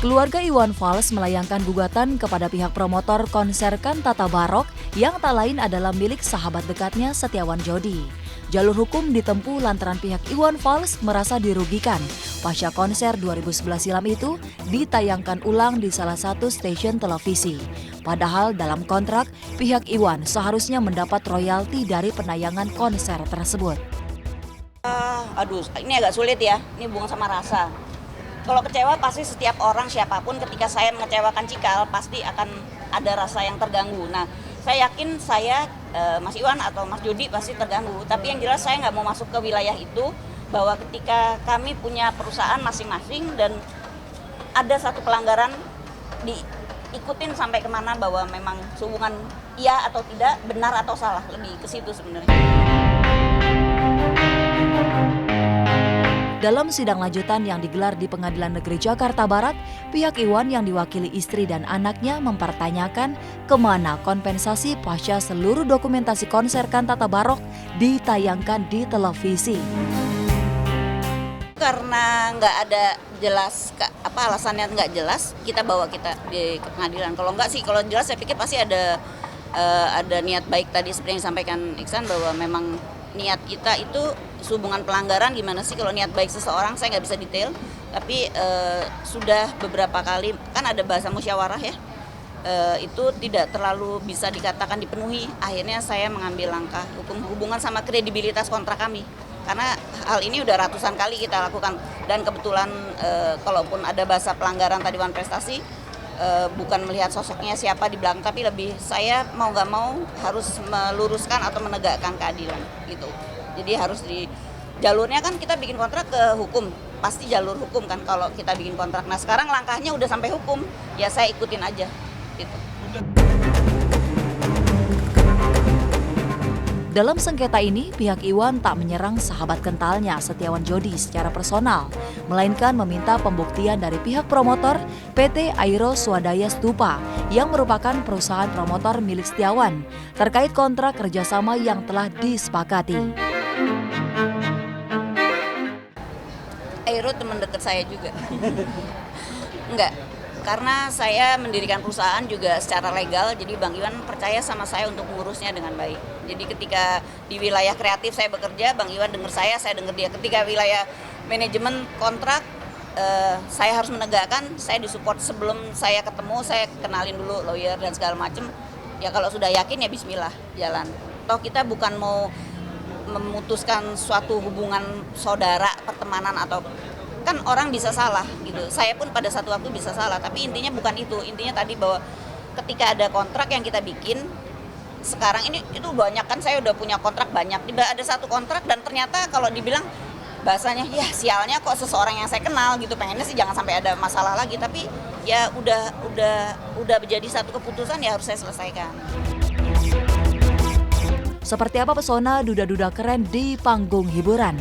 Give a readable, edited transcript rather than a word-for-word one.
Keluarga Iwan Fals melayangkan gugatan kepada pihak promotor konser Kantata Barok yang tak lain adalah milik sahabat dekatnya Setiawan Jodi. Jalur hukum ditempuh lantaran pihak Iwan Fals merasa dirugikan pasca konser 2011 silam itu ditayangkan ulang di salah satu stasiun televisi. Padahal dalam kontrak, pihak Iwan seharusnya mendapat royalti dari penayangan konser tersebut. Ini agak sulit ya, ini hubungan sama rasa. Kalau kecewa pasti setiap orang siapapun ketika saya mengecewakan Cikal pasti akan ada rasa yang terganggu. Nah, saya yakin Mas Iwan atau Mas Jodi pasti terganggu. Tapi yang jelas saya nggak mau masuk ke wilayah itu, bahwa ketika kami punya perusahaan masing-masing dan ada satu pelanggaran diikutin sampai kemana, bahwa memang hubungan iya atau tidak, benar atau salah, lebih ke situ sebenarnya. Dalam sidang lanjutan yang digelar di Pengadilan Negeri Jakarta Barat, pihak Iwan yang diwakili istri dan anaknya mempertanyakan kemana kompensasi pasca seluruh dokumentasi konser Kantata Barok ditayangkan di televisi. Karena nggak ada jelas alasannya nggak jelas, kita bawa di pengadilan. Kalau nggak sih, kalau jelas saya pikir pasti ada niat baik tadi seperti yang disampaikan Iksan, bahwa memang niat kita itu hubungan pelanggaran gimana sih. Kalau niat baik seseorang saya nggak bisa detail, tapi sudah beberapa kali kan ada bahasa musyawarah ya, itu tidak terlalu bisa dikatakan dipenuhi. Akhirnya saya mengambil langkah hukum hubungan sama kredibilitas kontrak kami, karena hal ini udah ratusan kali kita lakukan. Dan kebetulan kalaupun ada bahasa pelanggaran tadi wan prestasi, bukan melihat sosoknya siapa di belakang, tapi lebih saya mau nggak mau harus meluruskan atau menegakkan keadilan gitu. Jadi harus di jalurnya kan kita bikin kontrak ke hukum, pasti jalur hukum kan kalau kita bikin kontrak. Nah sekarang langkahnya udah sampai hukum, ya saya ikutin aja gitu. Dalam sengketa ini, pihak Iwan tak menyerang sahabat kentalnya Setiawan Jodi secara personal, melainkan meminta pembuktian dari pihak promotor PT Airo Swadaya Stupa yang merupakan perusahaan promotor milik Setiawan terkait kontrak kerjasama yang telah disepakati. Airo teman dekat saya juga. Enggak. Karena saya mendirikan perusahaan juga secara legal, jadi Bang Iwan percaya sama saya untuk mengurusnya dengan baik. Jadi ketika di wilayah kreatif saya bekerja, Bang Iwan dengar saya dengar dia. Ketika wilayah manajemen kontrak, saya harus menegakkan, saya disupport. Sebelum saya ketemu, saya kenalin dulu lawyer dan segala macam. Ya kalau sudah yakin ya bismillah, jalan. Toh kita bukan mau memutuskan suatu hubungan saudara, pertemanan, atau kan orang bisa salah gitu. Saya pun pada satu waktu bisa salah, tapi intinya bukan itu. Intinya tadi bahwa ketika ada kontrak yang kita bikin, sekarang ini itu banyak kan, saya udah punya kontrak banyak. Ada satu kontrak dan ternyata kalau dibilang bahasanya ya sialnya kok seseorang yang saya kenal gitu. Pengennya sih jangan sampai ada masalah lagi, tapi ya udah menjadi satu keputusan, ya harus saya selesaikan. Seperti apa pesona duda-duda keren di panggung hiburan?